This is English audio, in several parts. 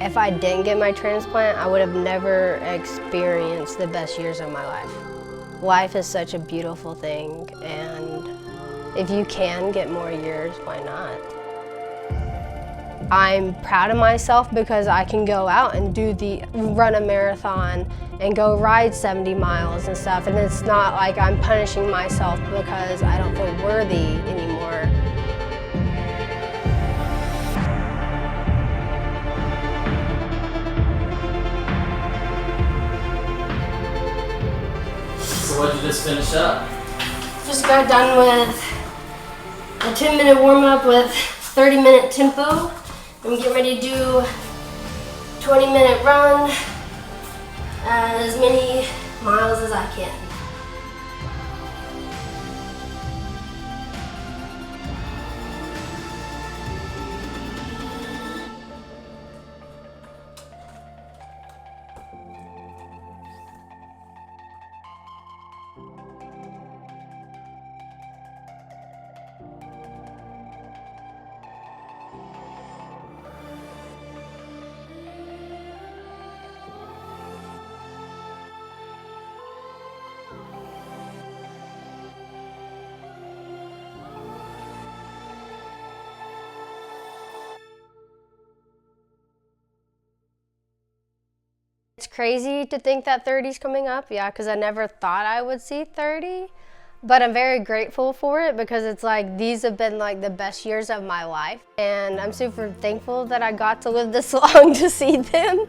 If I didn't get my transplant, I would have never experienced the best years of my life. Life is such a beautiful thing, and if you can get more years, why not? I'm proud of myself because I can go out and run a marathon and go ride 70 miles and stuff, and it's not like I'm punishing myself because I don't feel worthy anymore. So what did you just finish up? Just got done with a 10-minute warm-up with 30-minute tempo. I'm getting ready to do a 20-minute run, as many miles as I can. It's crazy to think that 30's coming up, yeah, because I never thought I would see 30, but I'm very grateful for it because it's like these have been like the best years of my life, and I'm super thankful that I got to live this long to see them.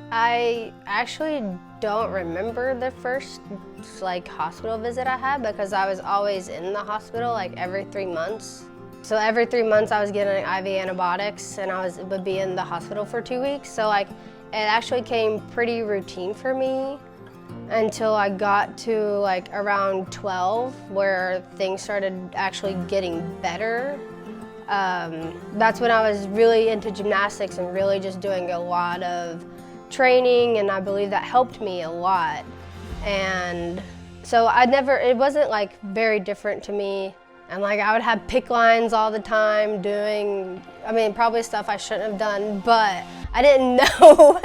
I actually don't remember the first hospital visit I had because I was always in the hospital like every 3 months. So every 3 months I was getting IV antibiotics and would be in the hospital for 2 weeks. So it actually came pretty routine for me until I got to around 12 where things started actually getting better. That's when I was really into gymnastics and really just doing a lot of training, and I believe that helped me a lot. And so it wasn't very different to me. And I would have pick lines all the time doing, probably stuff I shouldn't have done, but I didn't know.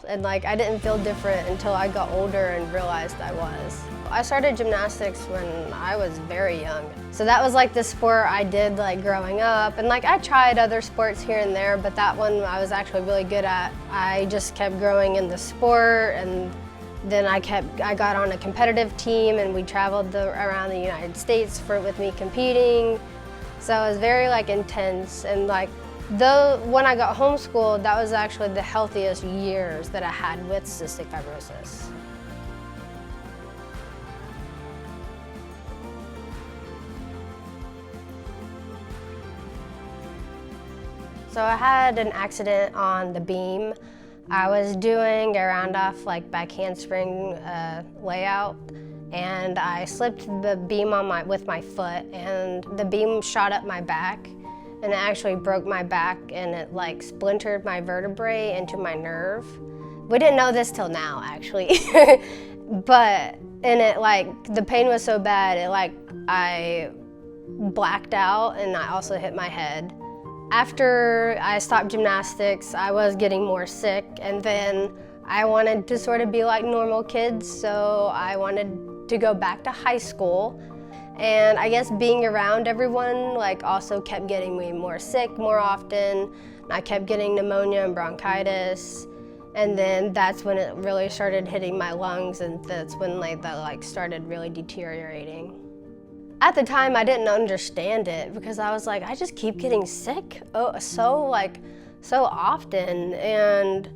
And I didn't feel different until I got older and realized I was. I started gymnastics when I was very young. So that was the sport I did growing up. And I tried other sports here and there, but that one I was actually really good at. I just kept growing in the sport, and then I got on a competitive team, and we traveled around the United States with me competing. So it was very intense, and when I got homeschooled, that was actually the healthiest years that I had with cystic fibrosis. So I had an accident on the beam. I was doing a round-off back handspring layout, and I slipped the beam with my foot, and the beam shot up my back, and it actually broke my back, and it splintered my vertebrae into my nerve. We didn't know this till now, actually. The pain was so bad, I blacked out, and I also hit my head. After I stopped gymnastics, I was getting more sick, and then I wanted to sort of be like normal kids, so I wanted to go back to high school. And I guess being around everyone also kept getting me more sick more often. I kept getting pneumonia and bronchitis, and then that's when it really started hitting my lungs, and that's when that started really deteriorating. At the time, I didn't understand it because I was I just keep getting sick so often, and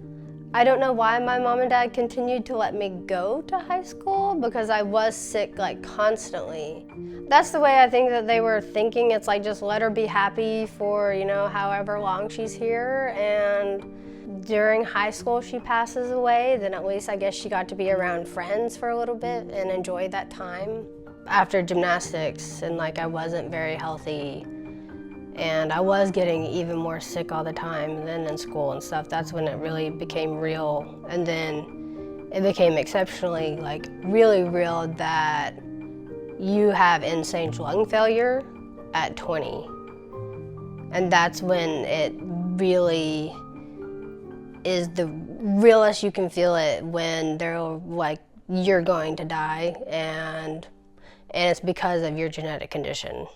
I don't know why my mom and dad continued to let me go to high school because I was sick constantly. That's the way I think that they were thinking. It's just let her be happy for however long she's here, and during high school she passes away, then at least I guess she got to be around friends for a little bit and enjoy that time. After gymnastics and I wasn't very healthy, And I was getting even more sick all the time. And then in school and stuff, that's when it really became real. And then it became exceptionally, like, really real that you have end-stage lung failure at 20. And that's when it really is the realest you can feel it, when they're like, you're going to die, and it's because of your genetic condition.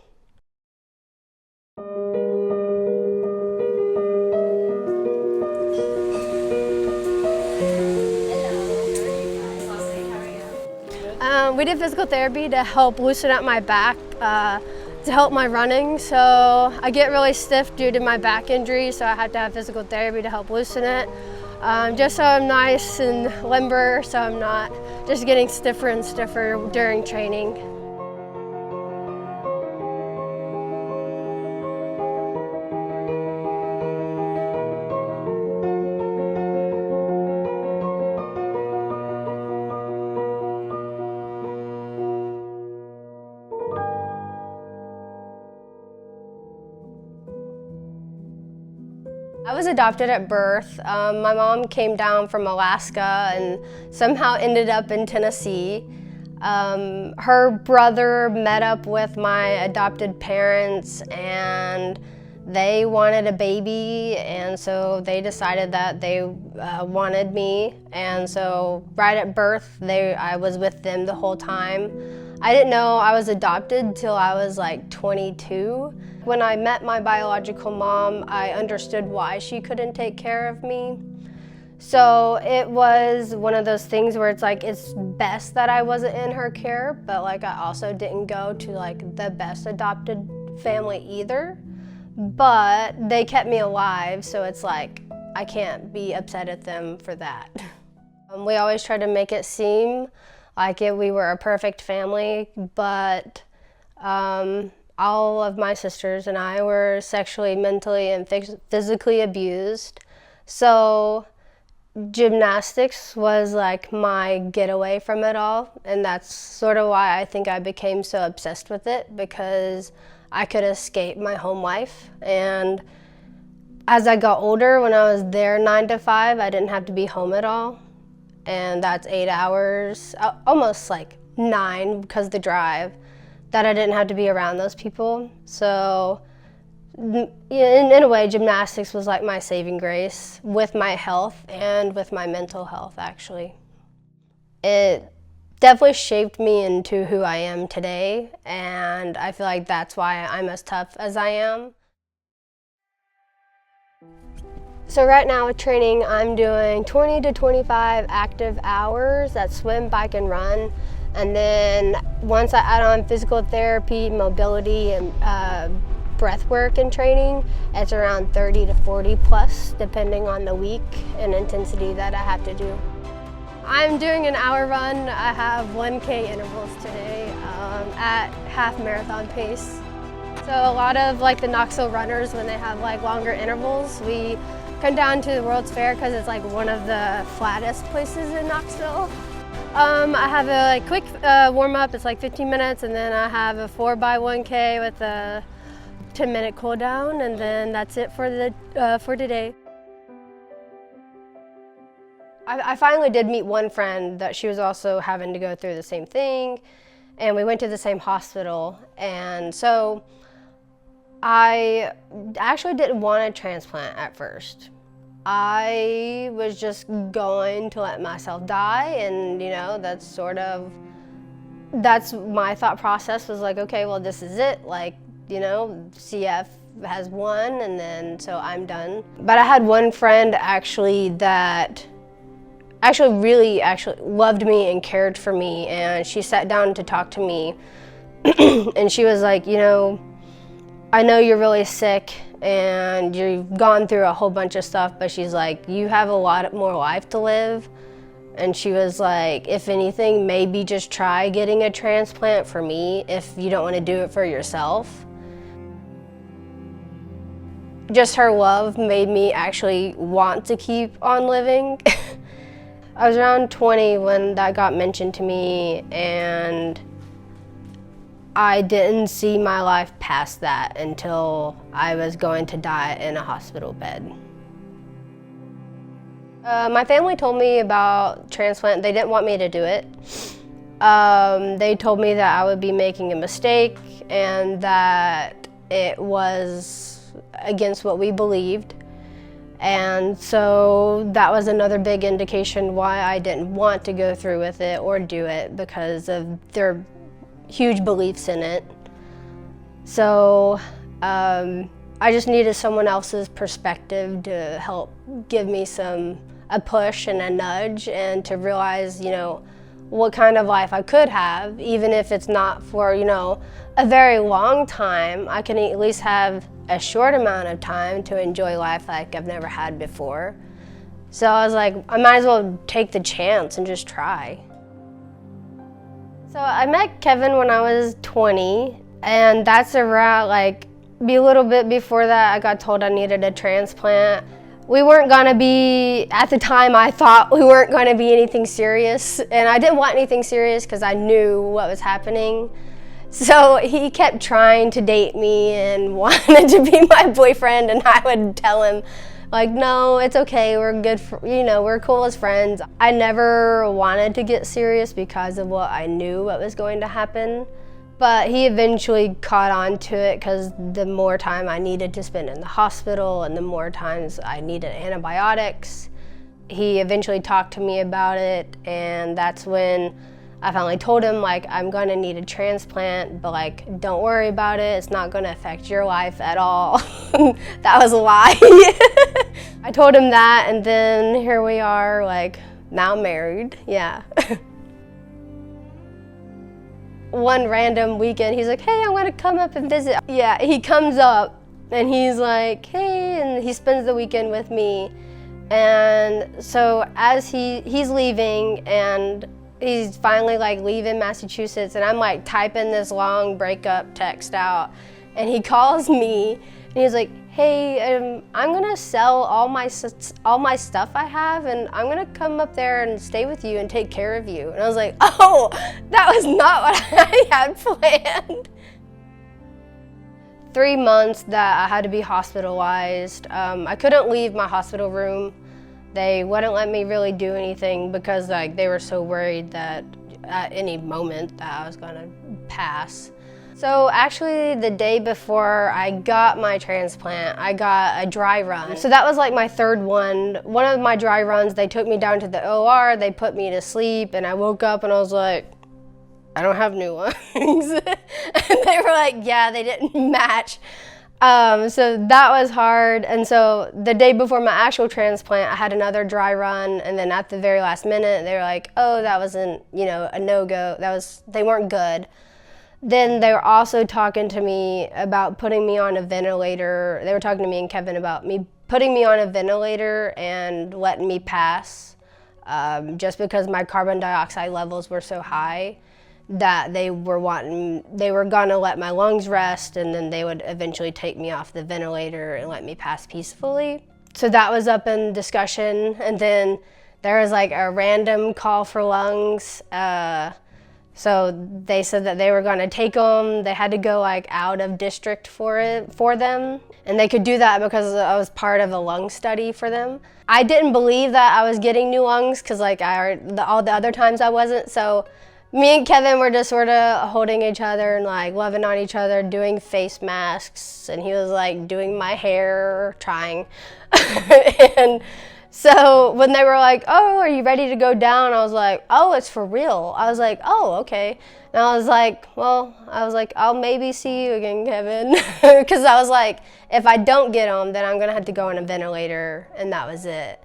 We did physical therapy to help loosen up my back, to help my running. So I get really stiff due to my back injury, so I had to have physical therapy to help loosen it. Just so I'm nice and limber, so I'm not just getting stiffer and stiffer during training. I was adopted at birth. My mom came down from Alaska and somehow ended up in Tennessee. Her brother met up with my adopted parents and they wanted a baby, and so they decided that they wanted me. And so right at birth, I was with them the whole time. I didn't know I was adopted till I was like 22. When I met my biological mom, I understood why she couldn't take care of me. So it was one of those things where it's like, it's best that I wasn't in her care, but like I also didn't go to like the best adopted family either. But they kept me alive, so it's like, I can't be upset at them for that. We always try to make it seem like we were a perfect family, but all of my sisters and I were sexually, mentally, and physically abused. So gymnastics was like my getaway from it all, and that's sort of why I think I became so obsessed with it, because I could escape my home life. And as I got older, when I was there 9 to 5, I didn't have to be home at all. And that's 8 hours, almost like 9 because of the drive, that I didn't have to be around those people. So in a way, gymnastics was like my saving grace with my health and with my mental health, actually. It definitely shaped me into who I am today, and I feel like that's why I'm as tough as I am. So right now with training, I'm doing 20 to 25 active hours. That's swim, bike, and run. And then once I add on physical therapy, mobility, and breath work and training, it's around 30 to 40 plus, depending on the week and intensity that I have to do. I'm doing an hour run. I have 1K intervals today at half marathon pace. So a lot of like the Knoxville runners, when they have like longer intervals, we come down to the World's Fair because it's like one of the flattest places in Knoxville. I have a quick warm-up, it's like 15 minutes, and then I have a 4x1K with a 10-minute cool down, and then that's it for today. I finally did meet one friend that she was also having to go through the same thing, and we went to the same hospital. And so I actually didn't want a transplant at first. I was just going to let myself die, and you know, that's my thought process, was like, okay, well, this is it, like, you know, CF has won, and then so I'm done. But I had one friend actually that really loved me and cared for me, and she sat down to talk to me and she was like, you know, I know you're really sick and you've gone through a whole bunch of stuff, but she's like, you have a lot more life to live. And she was like, if anything, maybe just try getting a transplant for me if you don't want to do it for yourself. Just her love made me actually want to keep on living. I was around 20 when that got mentioned to me, and I didn't see my life past that until I was going to die in a hospital bed. My family told me about transplant. They didn't want me to do it. They told me that I would be making a mistake and that it was against what we believed. And so that was another big indication why I didn't want to go through with it or do it, because of their huge beliefs in it. So I just needed someone else's perspective to help give me a push and a nudge, and to realize, what kind of life I could have, even if it's not for, a very long time. I can at least have a short amount of time to enjoy life like I've never had before. So I was like, I might as well take the chance and just try. So I met Kevin when I was 20, and that's around a little bit before that I got told I needed a transplant. We weren't gonna be, at the time I thought we weren't gonna be anything serious, and I didn't want anything serious because I knew what was happening. So he kept trying to date me and wanted to be my boyfriend, and I would tell him, no, it's okay, we're good, we're cool as friends. I never wanted to get serious because of what I knew what was going to happen. But he eventually caught on to it, because the more time I needed to spend in the hospital and the more times I needed antibiotics, he eventually talked to me about it, and that's when I finally told him, I'm going to need a transplant, but don't worry about it, it's not going to affect your life at all. That was a lie. I told him that, and then here we are, now married, yeah. One random weekend, he's like, hey, I want to come up and visit. Yeah, he comes up and he's like, hey, and he spends the weekend with me. And so as he's leaving, and he's finally leaving Massachusetts, and I'm typing this long breakup text out, and he calls me and he's like, hey, I'm gonna sell all my stuff I have, and I'm gonna come up there and stay with you and take care of you. And I was like, oh, that was not what I had planned. 3 months that I had to be hospitalized. I couldn't leave my hospital room. They wouldn't let me really do anything because they were so worried that at any moment that I was gonna pass. So actually the day before I got my transplant, I got a dry run. So that was my third one. One of my dry runs, they took me down to the OR, they put me to sleep, and I woke up and I was like, I don't have new lungs. And they were like, yeah, they didn't match. So that was hard. And so the day before my actual transplant, I had another dry run, and then at the very last minute, they were like, oh, that wasn't, a no-go. They weren't good. Then they were also talking to me about putting me on a ventilator. They were talking to me and Kevin about putting me on a ventilator and letting me pass, just because my carbon dioxide levels were so high that they were gonna let my lungs rest, and then they would eventually take me off the ventilator and let me pass peacefully. So that was up in discussion, and then there was a random call for lungs. So they said that they were going to take them. They had to go out of district for them. And they could do that because I was part of a lung study for them. I didn't believe that I was getting new lungs because all the other times I wasn't. So me and Kevin were just sort of holding each other and loving on each other, doing face masks. And he was doing my hair, trying. And so when they were like, oh, are you ready to go down? I was like, oh, it's for real. I was like, oh, okay. And I was like, I'll maybe see you again, Kevin. Because I was like, if I don't get them, then I'm going to have to go on a ventilator. And that was it.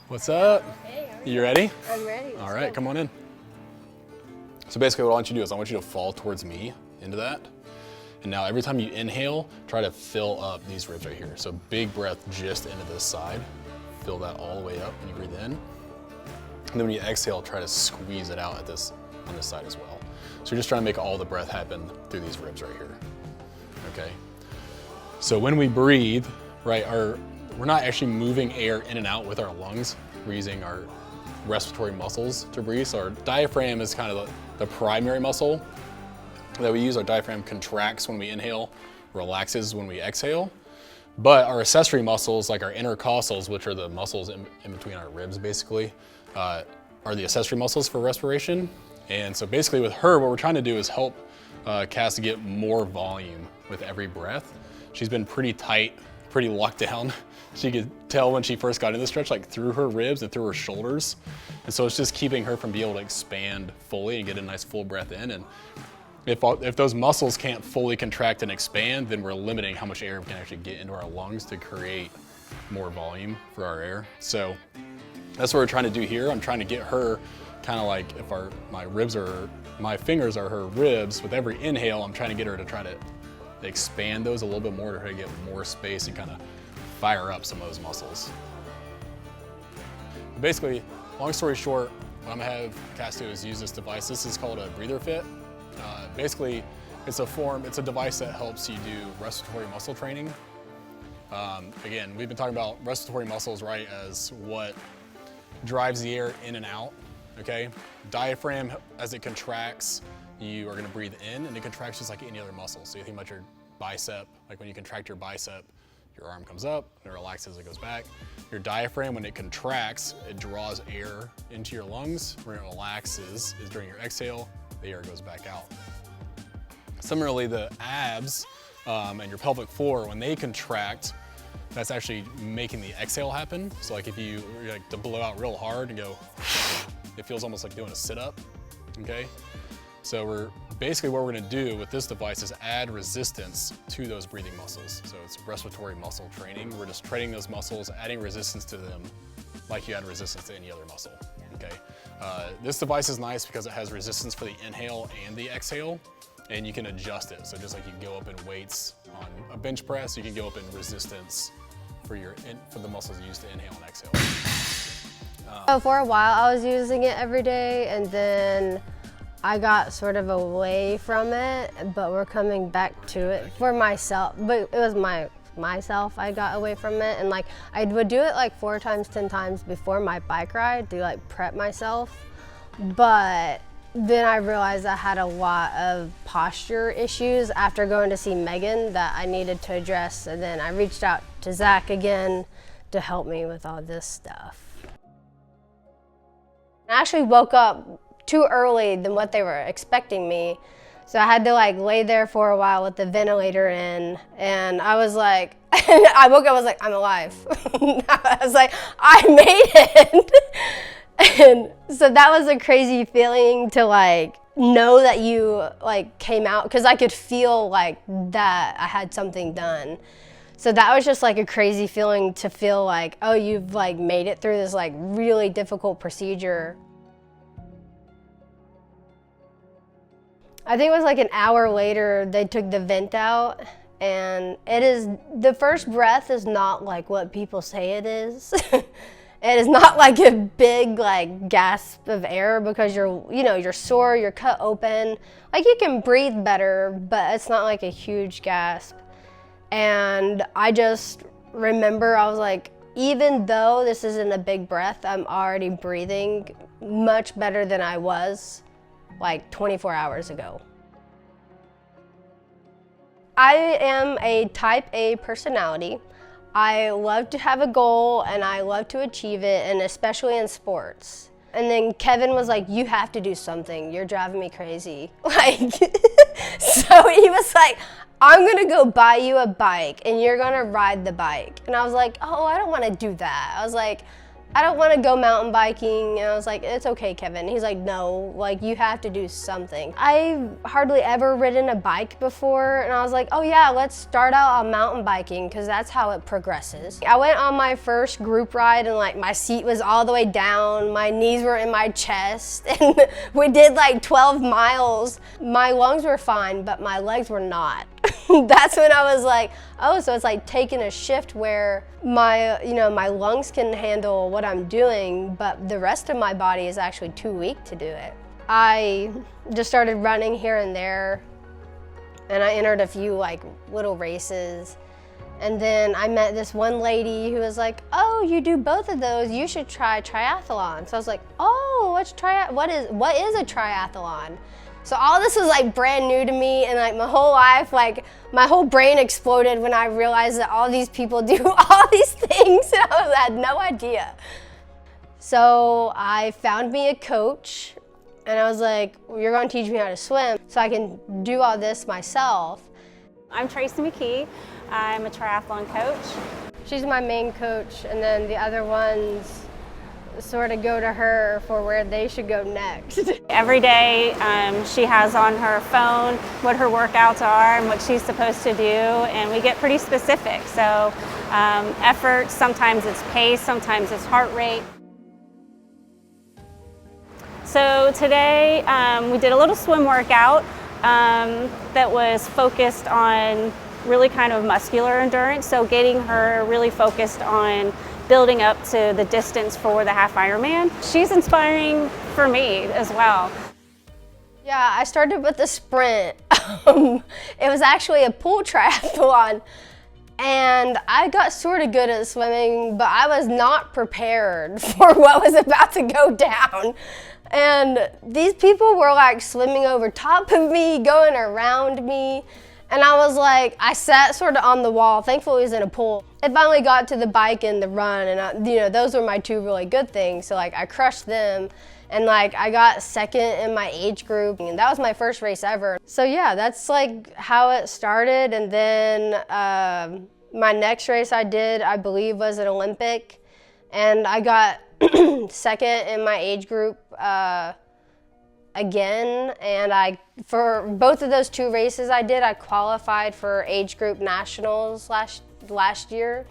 What's up? Hey, you ready? I'm ready. All right, come on in. So basically what I want you to do is I want you to fall towards me into that. And now every time you inhale, try to fill up these ribs right here. So big breath just into this side. Fill that all the way up when you breathe in. And then when you exhale, try to squeeze it out on this side as well. So you're just trying to make all the breath happen through these ribs right here. Okay. So when we breathe, right, we're not actually moving air in and out with our lungs. We're using our respiratory muscles to breathe. So our diaphragm is kind of the primary muscle that we use. Our diaphragm contracts when we inhale, relaxes when we exhale. But our accessory muscles, like our intercostals, which are the muscles in between our ribs basically, are the accessory muscles for respiration. And so basically with her, what we're trying to do is help Cass to get more volume with every breath. She's been pretty tight, pretty locked down. She could tell when she first got into the stretch, like through her ribs and through her shoulders. And so it's just keeping her from being able to expand fully and get a nice full breath in. And if those muscles can't fully contract and expand, then we're limiting how much air we can actually get into our lungs to create more volume for our air. So that's what we're trying to do here. I'm trying to get her kind of like if my fingers are her ribs. With every inhale, I'm trying to get her to try to expand those a little bit more to try to get more space and kind of fire up some of those muscles. But basically, long story short, what I'm gonna have Cass do is use this device. This is called a breather fit. Basically, it's a device that helps you do respiratory muscle training. Again, we've been talking about respiratory muscles, right, as what drives the air in and out, okay? Diaphragm, as it contracts, you are gonna breathe in, and it contracts just like any other muscle. So you think about your bicep, like when you contract your bicep, your arm comes up, and it relaxes, it goes back. Your diaphragm, when it contracts, it draws air into your lungs. When it relaxes is during your exhale, the air goes back out. Similarly, the abs and your pelvic floor, when they contract, that's actually making the exhale happen. So like if you like to blow out real hard and go, it feels almost like doing a sit-up, okay? So what we're gonna do with this device is add resistance to those breathing muscles. So it's respiratory muscle training. We're just training those muscles, adding resistance to them like you add resistance to any other muscle, okay? This device is nice because it has resistance for the inhale and the exhale, and you can adjust it. So just like you can go up in weights on a bench press, you can go up in resistance for the muscles used to inhale and exhale. For a while, I was using it every day, and then I got sort of away from it, but we're coming back to it for myself. But it was myself I got away from it, and like I would do it like 4 times, 10 times before my bike ride to like prep myself. But then I realized I had a lot of posture issues after going to see Megan that I needed to address, and then I reached out to Zach again to help me with all this stuff. I actually woke up too early than what they were expecting me. So I had to like lay there for a while with the ventilator in, and I was like, I woke up, I was like, I'm alive. I was like, I made it. And so that was a crazy feeling to like know that you like came out, because I could feel like that I had something done. So that was just like a crazy feeling to feel like, oh, you've like made it through this like really difficult procedure. I think it was like an hour later, they took the vent out, and the first breath is not like what people say it is. It is not like a big like gasp of air, because you're sore, you're cut open. Like you can breathe better, but it's not like a huge gasp. And I just remember I was like, even though this isn't a big breath, I'm already breathing much better than I was like 24 hours ago. I am a type A personality. I love to have a goal and I love to achieve it, and especially in sports. And then Kevin was like, you have to do something. You're driving me crazy. Like, so he was like, I'm gonna go buy you a bike and you're gonna ride the bike. And I was like, oh, I don't wanna do that. I was like, I don't wanna go mountain biking. And I was like, it's okay, Kevin. He's like, no, like you have to do something. I've hardly ever ridden a bike before. And I was like, oh yeah, let's start out on mountain biking, because that's how it progresses. I went on my first group ride and like my seat was all the way down. My knees were in my chest. And we did like 12 miles. My lungs were fine, but my legs were not. That's when I was like, oh, so it's like taking a shift where my lungs can handle what I'm doing, but the rest of my body is actually too weak to do it. I just started running here and there, and I entered a few like little races, And then I met this one lady who was like, oh, you do both of those, you should try triathlon. So I was like, oh, what is a triathlon? So all this was like brand new to me, and like my whole life, like my whole brain exploded when I realized that all these people do all these things, and I had no idea. So I found me a coach, and I was like, well, you're gonna teach me how to swim so I can do all this myself. I'm Tracy McKee. I'm a triathlon coach. She's my main coach, and then the other ones sort of go to her for where they should go next. Every day she has on her phone what her workouts are and what she's supposed to do, and we get pretty specific. So effort, sometimes it's pace, sometimes it's heart rate. So today we did a little swim workout that was focused on really kind of muscular endurance, so getting her really focused on building up to the distance for the half Ironman. She's inspiring for me as well. Yeah, I started with a sprint. It was actually a pool triathlon, and I got sort of good at swimming, but I was not prepared for what was about to go down. And these people were like swimming over top of me, going around me. And I was like, I sat sort of on the wall. Thankfully, it was in a pool. I finally got to the bike and the run, and those were my two really good things. So like, I crushed them, and like, I got second in my age group, and that was my first race ever. So yeah, that's like how it started. And then my next race I did, I believe, was an Olympic, and I got second in my age group again, and for both of those two races I did, I qualified for age group nationals last year.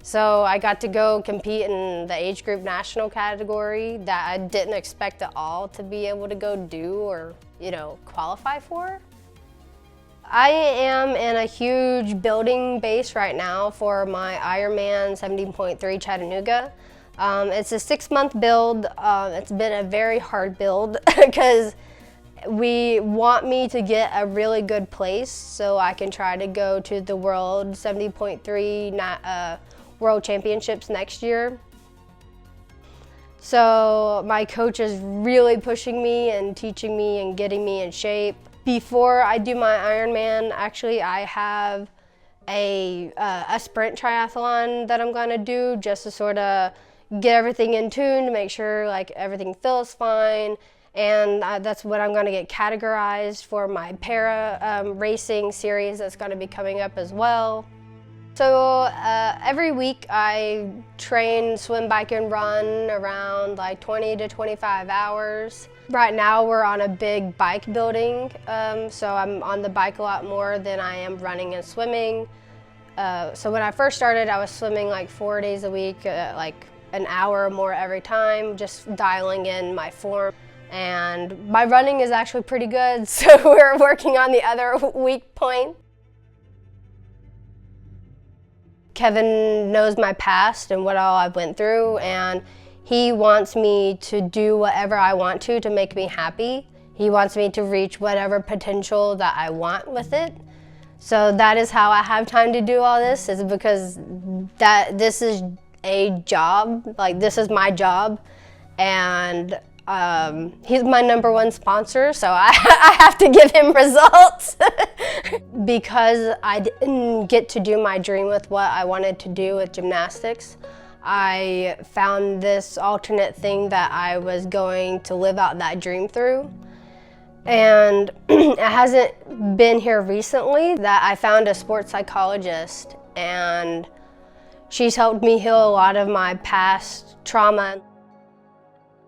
So I got to go compete in the age group national category that I didn't expect at all to be able to go do or, qualify for. I am in a huge building base right now for my Ironman 17.3 Chattanooga. It's a 6-month build. It's been a very hard build because we want me to get a really good place so I can try to go to the World 70.3 World Championships next year. So my coach is really pushing me and teaching me and getting me in shape. Before I do my Ironman, actually I have a sprint triathlon that I'm gonna do just to sort of get everything in tune to make sure like everything feels fine, and that's what I'm going to get categorized for my para racing series that's going to be coming up as well. So every week I train, swim, bike, and run around like 20 to 25 hours. Right now we're on a big bike building, so I'm on the bike a lot more than I am running and swimming. So when I first started, I was swimming like 4 days a week, like an hour or more every time, just dialing in my form. And my running is actually pretty good, so we're working on the other weak point. Kevin knows my past and what all I've went through, and he wants me to do whatever I want to make me happy. He wants me to reach whatever potential that I want with it. So that is how I have time to do all this, is because this is a job, like this is my job, and he's my #1 sponsor, so I have to give him results. Because I didn't get to do my dream with what I wanted to do with gymnastics, I found this alternate thing that I was going to live out that dream through. And it hasn't been here recently that I found a sports psychologist, and she's helped me heal a lot of my past trauma.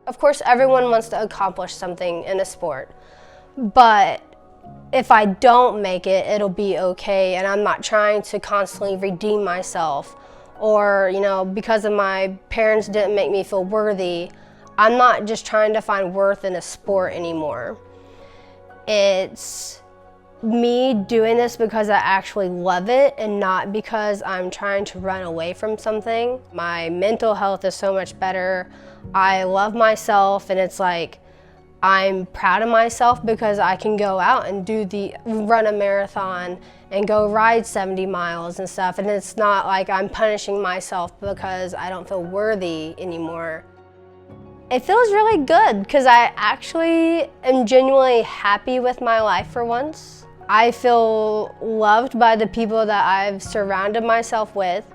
Of course, everyone wants to accomplish something in a sport, but if I don't make it, it'll be okay, and I'm not trying to constantly redeem myself, or, because of my parents didn't make me feel worthy, I'm not just trying to find worth in a sport anymore. It's me doing this because I actually love it and not because I'm trying to run away from something. My mental health is so much better. I love myself, and it's like I'm proud of myself because I can go out and run a marathon and go ride 70 miles and stuff, and it's not like I'm punishing myself because I don't feel worthy anymore. It feels really good because I actually am genuinely happy with my life for once. I feel loved by the people that I've surrounded myself with.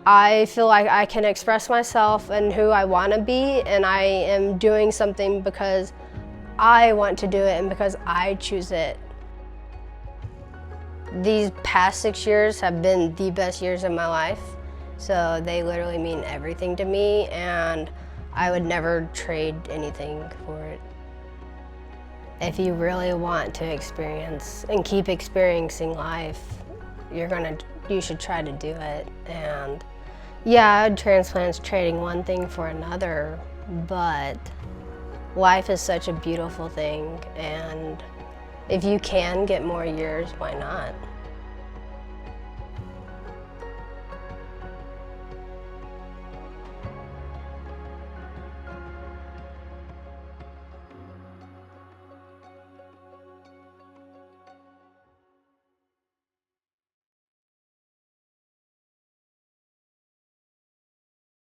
I feel like I can express myself and who I want to be, and I am doing something because I want to do it and because I choose it. These past 6 years have been the best years of my life, so they literally mean everything to me, and I would never trade anything for it. If you really want to experience and keep experiencing life, you should try to do it. And yeah, transplant's trading one thing for another, but life is such a beautiful thing, and if you can get more years, why not?